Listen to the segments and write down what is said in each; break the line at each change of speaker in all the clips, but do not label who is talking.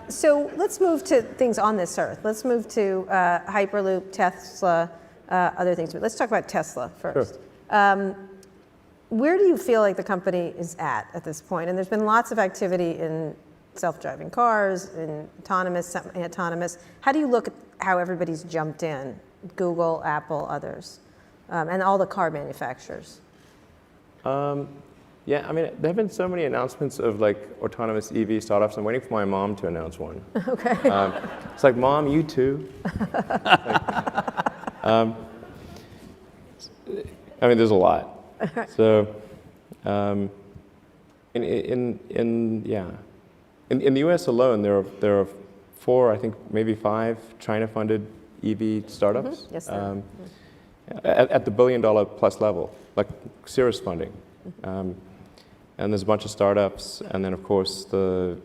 So let's move to things on this earth. Let's move to Hyperloop, Tesla, other things. But let's talk about Tesla first. Sure. Where do you feel like the company is at this point? And there's been lots of activity in self-driving cars, in autonomous, semi-autonomous. How do you look at how everybody's jumped in? Google, Apple, others, and all the car manufacturers.
Yeah, I mean, there have been so many announcements of like autonomous EV startups. I'm waiting for my mom to announce one.
Okay.
It's like, Mom, you too. I mean, there's a lot. So, in the U.S. alone, there are 4, I think maybe 5 China-funded EV startups.
Mm-hmm. Yes, there are.
At the $1 billion plus level, like serious funding. And there's a bunch of startups, and then of course the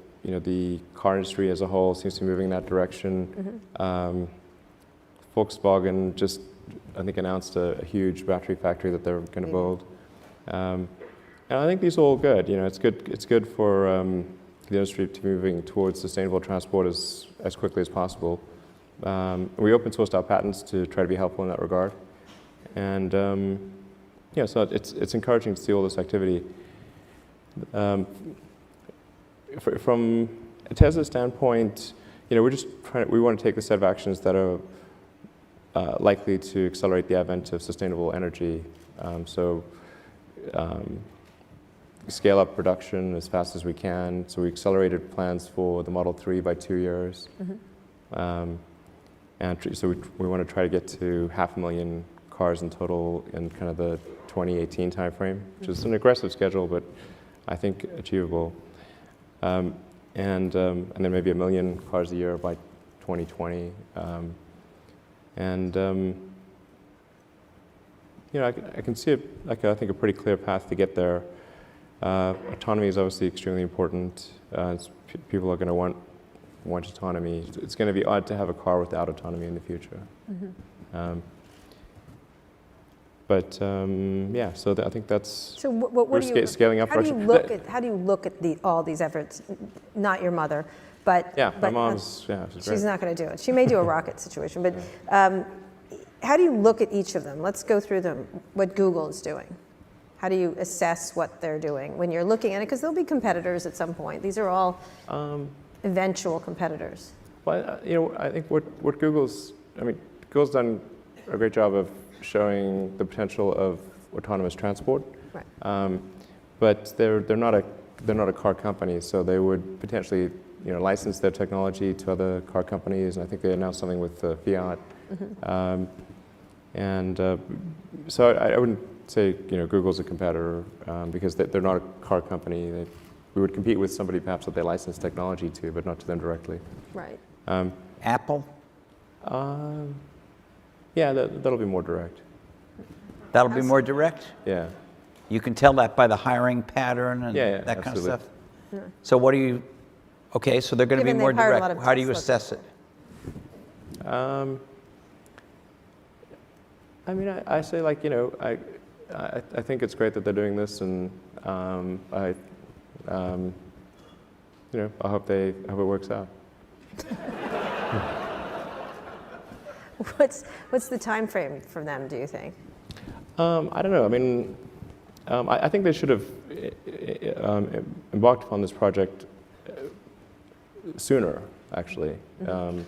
car industry as a whole seems to be moving in that direction. Mm-hmm. Volkswagen just, I think, announced a huge battery factory that they're going to build. And I think these are all good. It's good for the industry to be moving towards sustainable transport as quickly as possible. We open sourced our patents to try to be helpful in that regard. And so it's encouraging to see all this activity. From a Tesla standpoint, we want to take a set of actions that are likely to accelerate the advent of sustainable energy. Scale up production as fast as we can. So we accelerated plans for the Model 3 by 2 years. Mm-hmm. And so we want to try to get to 500,000 cars in total in kind of the 2018 timeframe, which is an aggressive schedule, but I think achievable. And then maybe 1 million cars a year by 2020. I can see I think a pretty clear path to get there. Autonomy is obviously extremely important. People are going to want autonomy. It's going to be odd to have a car without autonomy in the future. Mm-hmm. So I think that's.
So what do you
scaling up?
How do you look at all these efforts? Not your mother, but
my mom's.
She's not going to do it. She may do a rocket situation, but how do you look at each of them? Let's go through them. What Google is doing. How do you assess what they're doing when you're looking at it? Because there'll be competitors at some point. These are all eventual competitors.
Well, I think what Google's done a great job of showing the potential of autonomous transport. Right. But they're not a car company, so they would potentially license their technology to other car companies, and I think they announced something with Fiat. Mm-hmm. So I wouldn't say Google's a competitor because they're not a car company. We would compete with somebody perhaps that they license technology to, but not to them directly.
Right.
Apple?
Yeah, that'll be more direct.
That'll be more direct?
Yeah.
You can tell that by the hiring pattern and that
absolutely.
kind of stuff? Yeah. So what do you, okay, so they're going to be more direct. How do you assess it?
I say I think it's great that they're doing this, and I hope it works out.
What's the time frame for them, do you think?
I don't know. I think they should have embarked upon this project sooner, actually. Mm-hmm.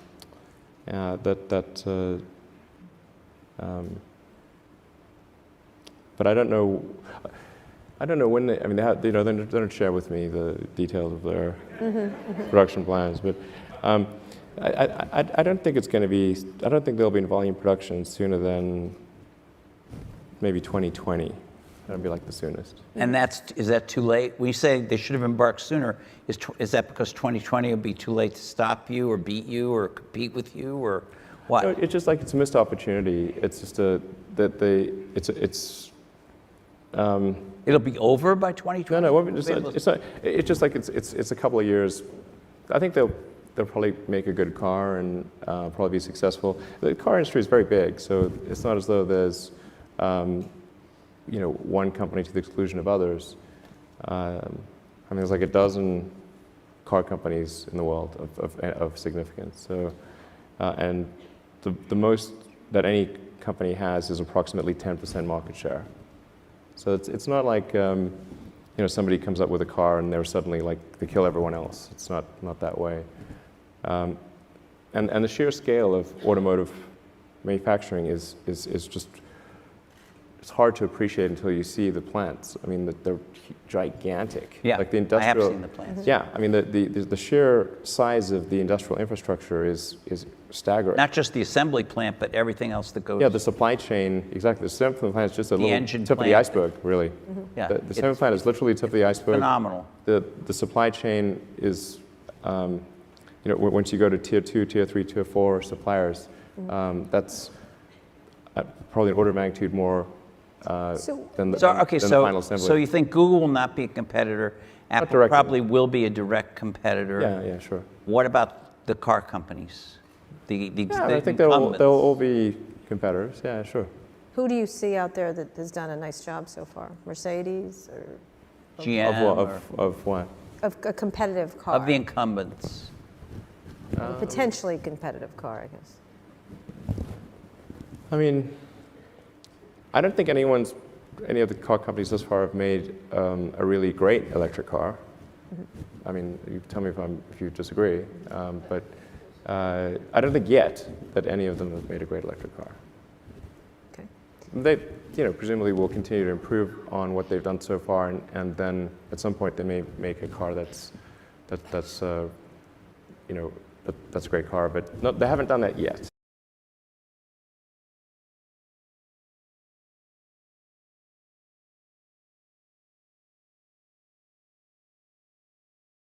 But I don't know. When they. They don't share with me the details of their production plans. But I don't think it's going to be. I don't think they'll be in volume production sooner than maybe 2020. That'd be like the soonest.
And is that too late? When you say they should have embarked sooner, is that because 2020 will be too late to stop you or beat you or compete with you or what?
No, it's just like it's a missed opportunity. It's just
It'll be over by 2020?
No, it's not. It's just like it's a couple of years. I think they'll probably make a good car and probably be successful. The car industry is very big, so it's not as though there's one company to the exclusion of others. There's like a dozen car companies in the world of significance. So, and the most that any company has is approximately 10% market share. So it's not like somebody comes up with a car and they're suddenly like they kill everyone else. It's not that way. And the sheer scale of automotive manufacturing is just, it's hard to appreciate until you see the plants. I mean, they're gigantic.
Yeah,
like the industrial,
I have seen the plants.
Yeah, I mean, the sheer size of the industrial infrastructure is staggering.
Not just the assembly plant, but everything else that goes.
Yeah, the supply chain, exactly. The assembly plant is just a little
engine
tip of the
plant.
iceberg, really.
Yeah,
The assembly plant is literally tip of the iceberg.
phenomenal.
The supply chain is, once you go to tier 2, tier 3, tier 4 suppliers, that's probably an order of magnitude more than the final assembly.
So you think Google will not be a competitor? Apple
directly.
probably will be a direct competitor.
Yeah, sure.
What about the car companies? The
I think they'll all be competitors. Yeah, sure.
Who do you see out there that has done a nice job so far? Mercedes or
GM
Of what?
of a competitive car?
of the incumbents.
A potentially competitive car, I guess.
I mean, I don't think any of the car companies thus far have made a really great electric car. I mean, you tell me if you disagree, but I don't think yet that any of them have made a great electric car.
Okay.
They, presumably will continue to improve on what they've done so far, and then at some point they may make a car that's a great car, but no, they haven't done that yet.